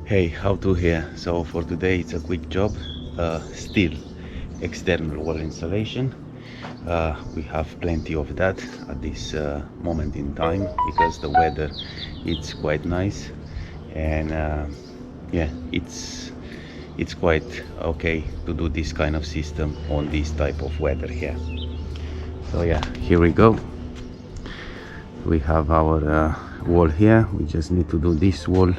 Hey, how to here? So for today it's a quick job, still external wall installation. We have plenty of that at this moment in time because the weather it's quite nice, and yeah, it's quite okay to do this kind of system on this type of weather here. So yeah, here we go. We have our wall here. We just need to do this wall.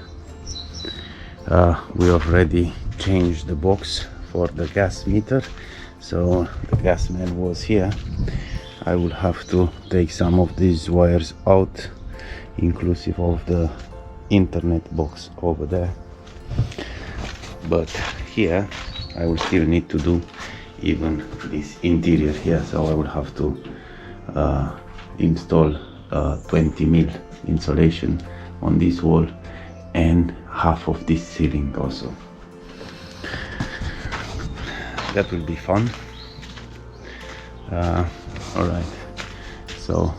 We already changed the box for the gas meter, so the gas man was here. I will have to take some of these wires out, inclusive of the internet box over there, but here I will still need to do even this interior here, so I will have to install 20 mil insulation on this wall and half of this ceiling also. That will be fun. All right, so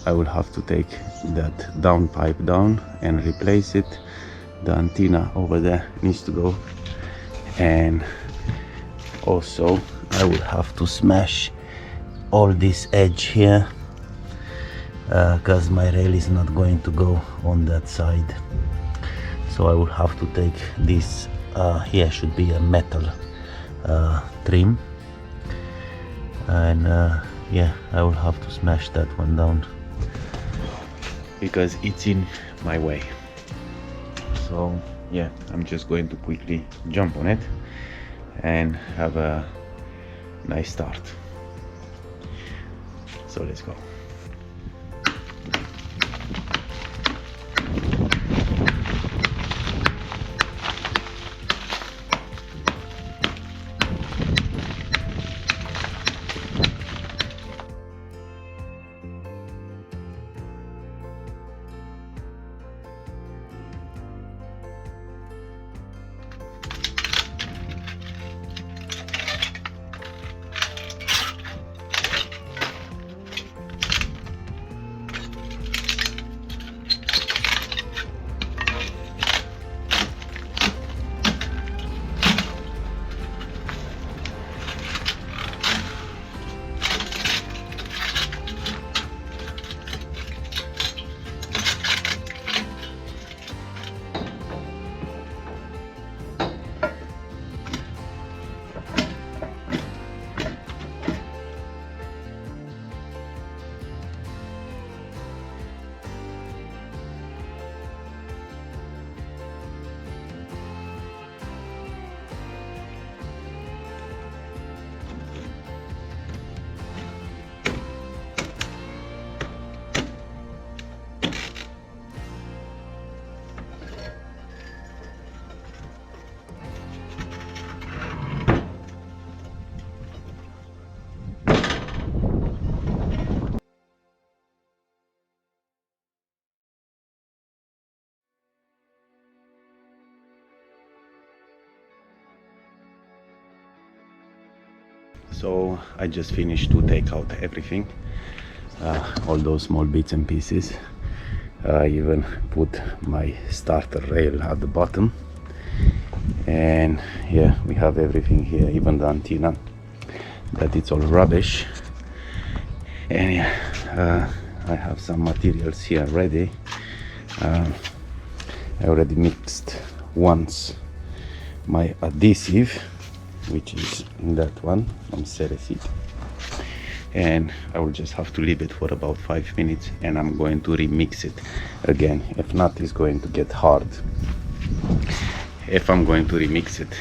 I will have to take that down pipe down and replace it. The antenna over there needs to go, and also I will have to smash all this edge here because my rail is not going to go on that side. So I will have to take this, here should be a metal trim, and yeah, I will have to smash that one down because it's in my way. So yeah, I'm just going to quickly jump on it and have a nice start. So let's go. So I just finished to take out everything, all those small bits and pieces. I even put my starter rail at the bottom, and yeah, we have everything here, even the antenna, that it's all rubbish. And yeah, I have some materials here ready. I already mixed once my adhesive, which is that one from Adhesive, and I will just have to leave it for about 5 minutes, and I'm going to remix it again. If not, it's going to get hard. If I'm going to remix it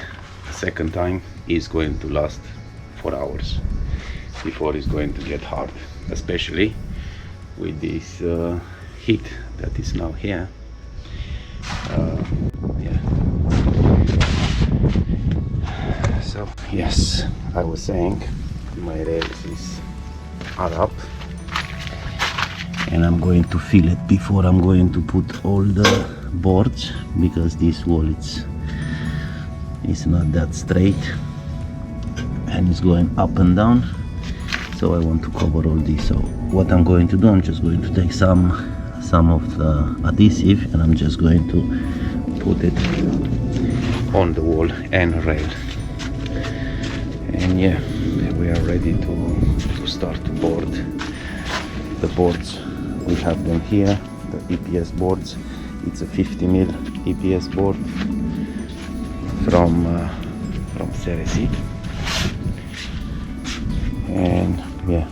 a second time, it's going to last 4 hours before it's going to get hard, especially with this heat that is now here. Yeah. So yes, I was saying my rails are up, and I'm going to fill it before I'm going to put all the boards, because this wall it's not that straight and it's going up and down, so I want to cover all this. So what I'm going to do, I'm just going to take some of the adhesive, and I'm just going to put it on the wall and rail. And yeah, we are ready to start to board the boards. We have them here, the EPS boards. It's a 50mm EPS board from Ceresi. And yeah,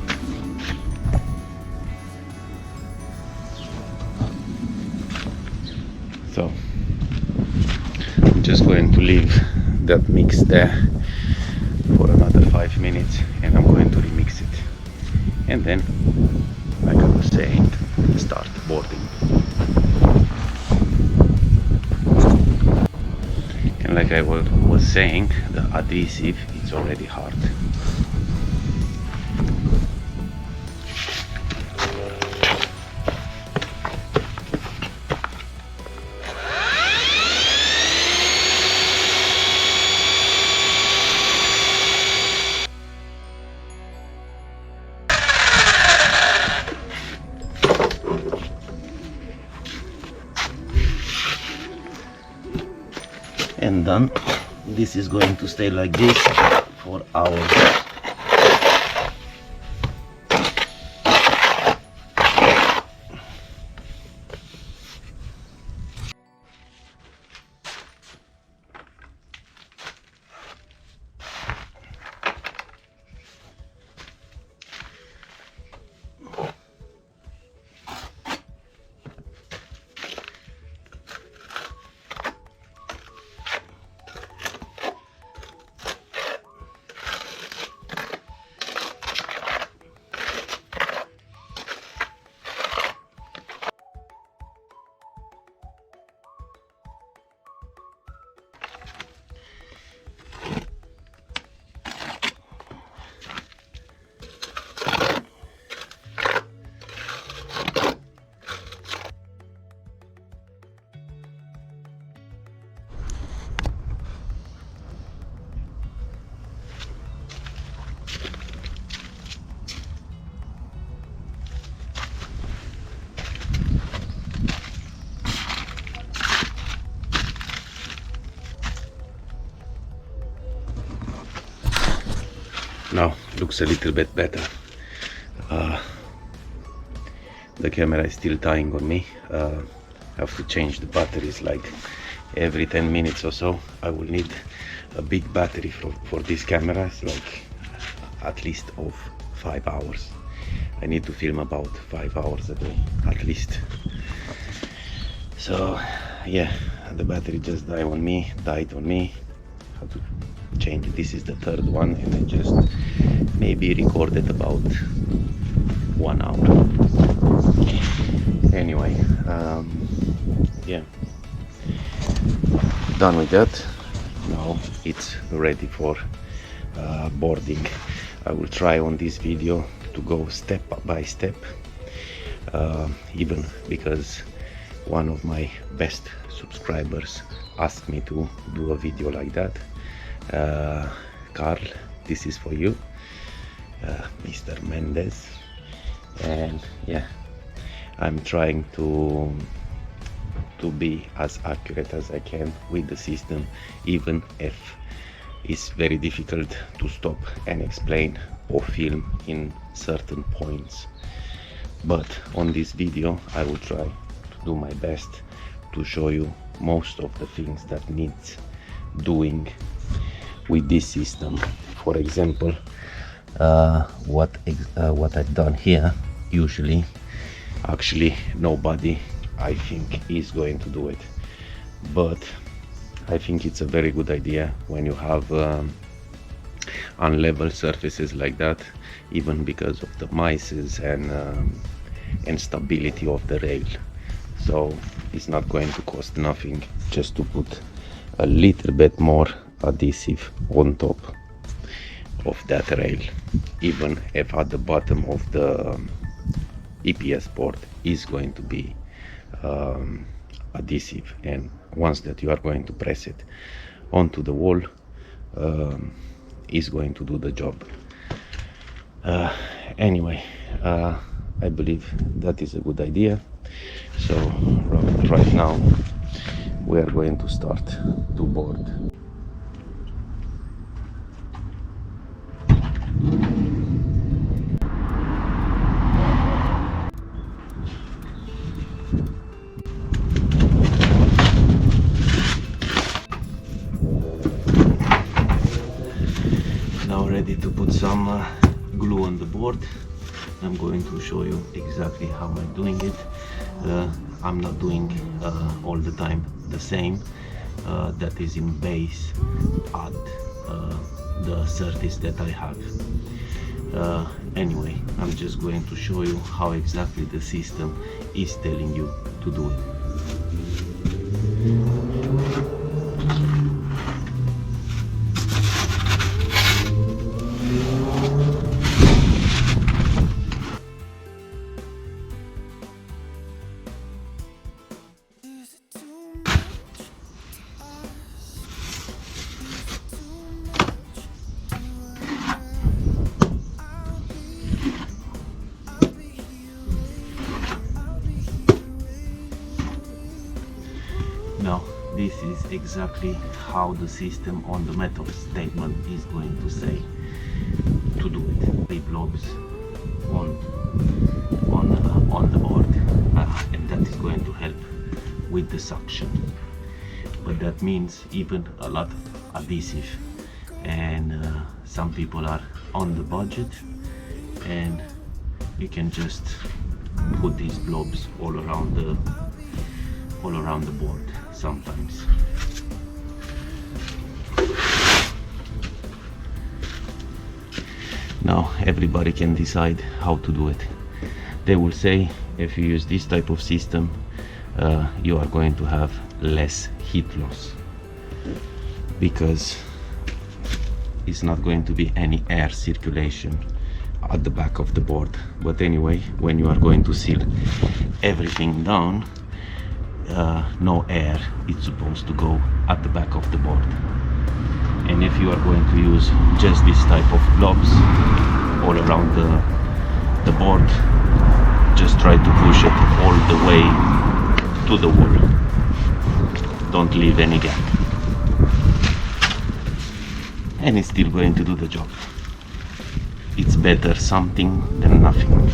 so I'm just going to leave that mix there for another 5 minutes, and I'm going to remix it, and then, like I was saying, start boarding. And like I was saying, the adhesive is already hard. And done. This is going to stay like this for hours. Now looks a little bit better. The camera is still dying on me. I have to change the batteries like every 10 minutes or so. I will need a big battery for this camera. It's like at least of 5 hours. I need to film about 5 hours a day at least. So yeah, the battery just died on me. Have to change it. This is the third one, and I just maybe recorded about 1 hour. Anyway, yeah, done with that. Now it's ready for boarding. I will try on this video to go step by step, even because one of my best subscribers asked me to do a video like that. Carl, this is for you, Mr. Mendez. And yeah, I'm trying to be as accurate as I can with the system, even if it's very difficult to stop and explain or film in certain points. But on this video I will try to do my best to show you most of the things that needs doing with this system. For example, what I've done here, usually actually nobody, I think, is going to do it, but I think it's a very good idea when you have unlevel surfaces like that, even because of the mices and stability of the rail. So it's not going to cost nothing just to put a little bit more adhesive on top of that rail, even if at the bottom of the EPS board is going to be adhesive, and once that you are going to press it onto the wall, is going to do the job. Anyway, I believe that is a good idea. So right now we are going to start to board. Now ready to put some glue on the board. I'm going to show you exactly how I'm doing it. I'm not doing all the time the same. That is in base at the surface that I have. Anyway, I'm just going to show you how exactly the system is telling you to do it. Now, this is exactly how the system on the method statement is going to say to do it. The blobs on the board, and that is going to help with the suction. But that means even a lot of adhesive, and some people are on the budget, and you can just put these blobs all around the board sometimes. Now everybody can decide how to do it. They will say if you use this type of system, you are going to have less heat loss because it's not going to be any air circulation at the back of the board. But anyway, when you are going to seal everything down, no air is supposed to go at the back of the board. And if you are going to use just this type of blobs all around the board, just try to push it all the way to the wall. Don't leave any gap. And it's still going to do the job. It's better something than nothing.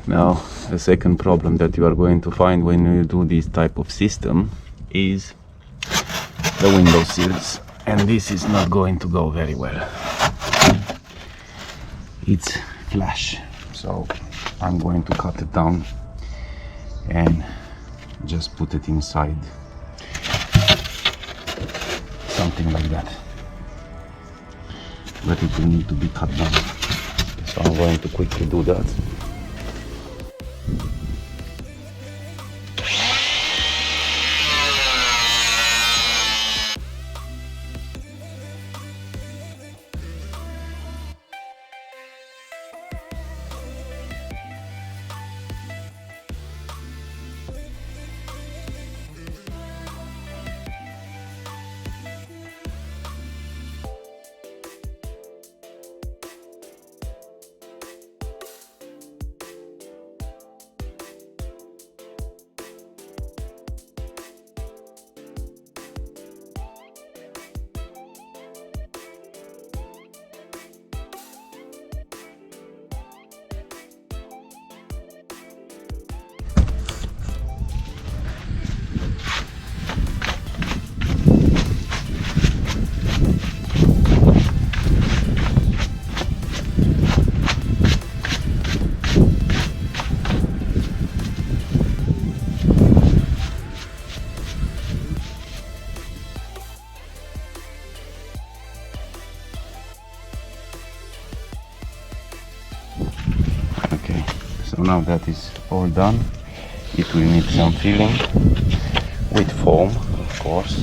Now, the second problem that you are going to find when you do this type of system is the window sills, and this is not going to go very well. It's flash, so I'm going to cut it down and just put it inside, something like that, but it will need to be cut down, so I'm going to quickly do that. So now that is all done, it will need some filling with foam, of course.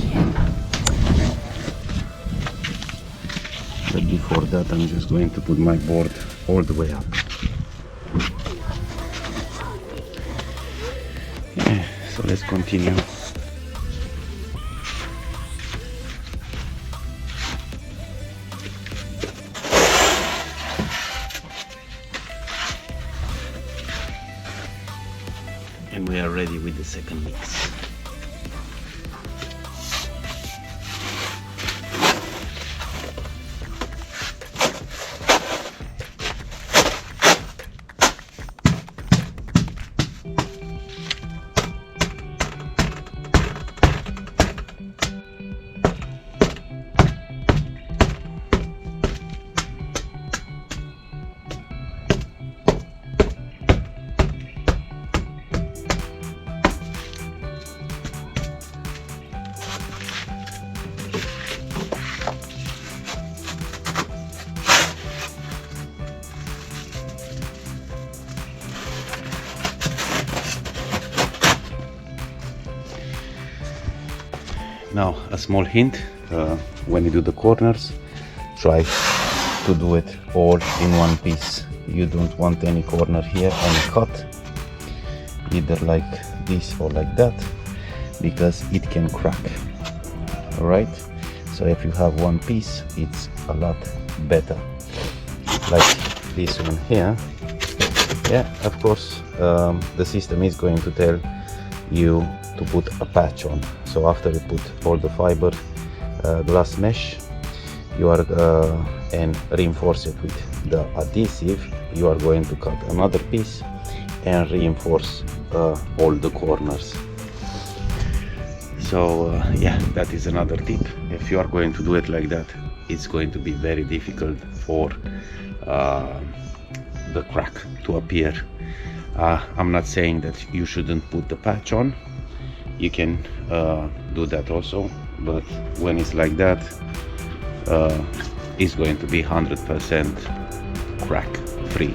But before that, I'm just going to put my board all the way up. Yeah, so let's continue. And we are ready with the second mix. Now, a small hint, when you do the corners, try to do it all in one piece. You don't want any corner here, any cut, either like this or like that, because it can crack. Alright, so if you have one piece, it's a lot better. Like this one here. Yeah, of course, the system is going to tell you to put a patch on. So after you put all the fiber glass mesh, you are and reinforce it with the adhesive, you are going to cut another piece and reinforce all the corners. So yeah, that is another tip. If you are going to do it like that, it's going to be very difficult for the crack to appear. I'm not saying that you shouldn't put the patch on. You can do that also, but when it's like that, it's going to be 100% crack free.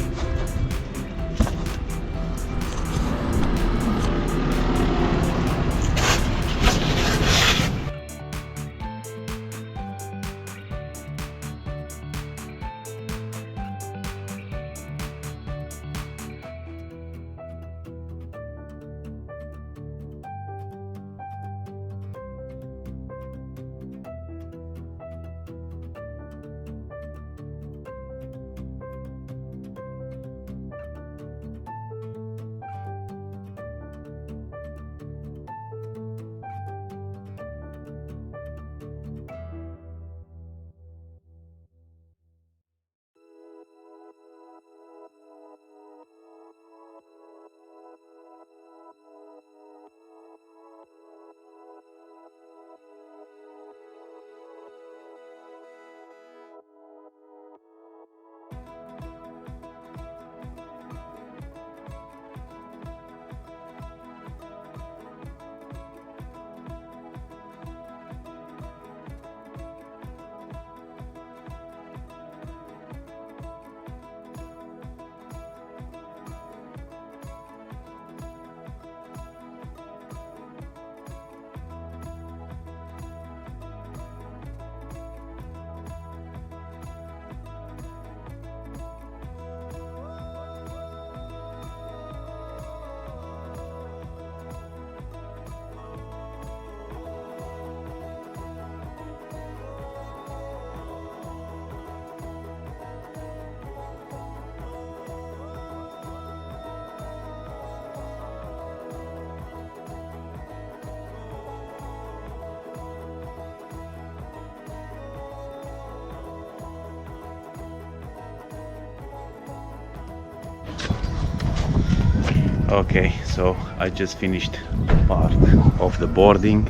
Okay, so I just finished part of the boarding.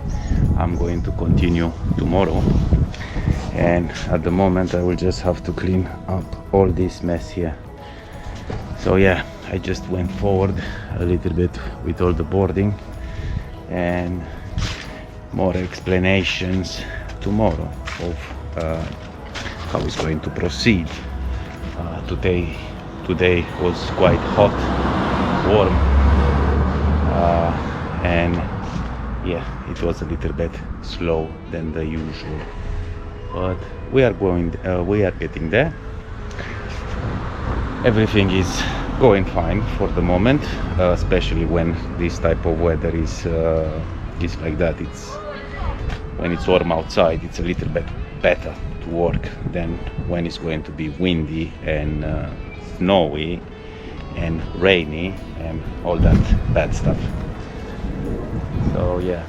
I'm going to continue tomorrow, and at the moment I will just have to clean up all this mess here. So yeah, I just went forward a little bit with all the boarding, and more explanations tomorrow of how it's going to proceed. Today was quite hot, warm, and yeah, it was a little bit slow than the usual. but we are getting there. Everything is going fine for the moment, especially when this type of weather is like that. It's when it's warm outside, it's a little bit better to work than when it's going to be windy and snowy and rainy and all that bad stuff. So yeah,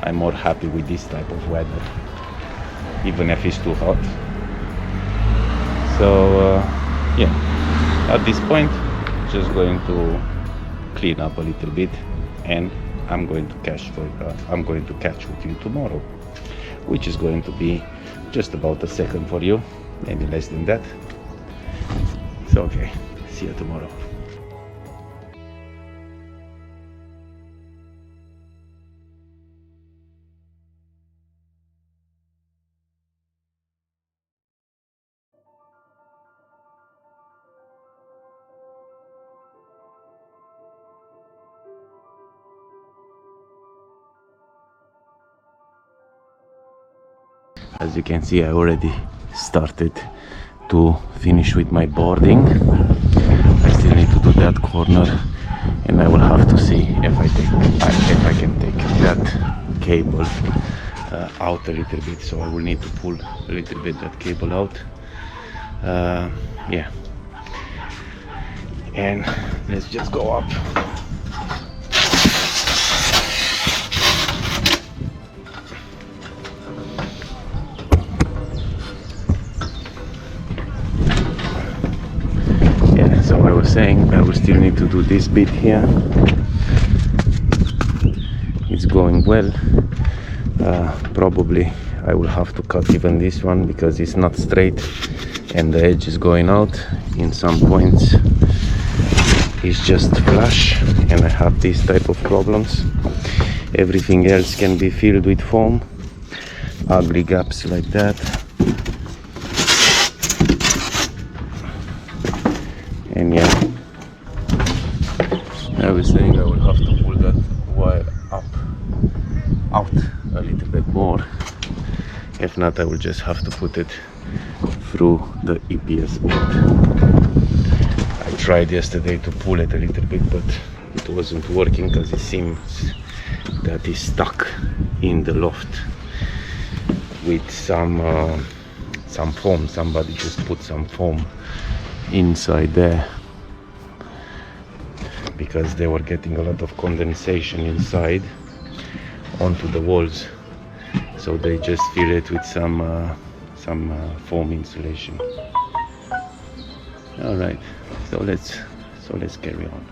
I'm more happy with this type of weather, even if it's too hot. So yeah, at this point, just going to clean up a little bit, and I'm going to catch with you tomorrow, which is going to be just about a second for you, maybe less than that. So okay, see you tomorrow. As you can see, I already started to finish with my boarding. I still need to do that corner, and I will have to see if I can take that cable out a little bit. So I will need to pull a little bit that cable out. Yeah, and let's just go up. Saying I will still need to do this bit here. It's going well. Probably I will have to cut even this one because it's not straight and the edge is going out. In some points it's just flush, and I have these type of problems. Everything else can be filled with foam. Ugly gaps like that. And yeah, I was saying I will have to pull that wire out a little bit more. If not, I will just have to put it through the EPS board. I tried yesterday to pull it a little bit, but it wasn't working because it seems that it's stuck in the loft with some foam. Somebody just put some foam inside there because they were getting a lot of condensation inside onto the walls, so they just fill it with some foam insulation. All right, so let's carry on.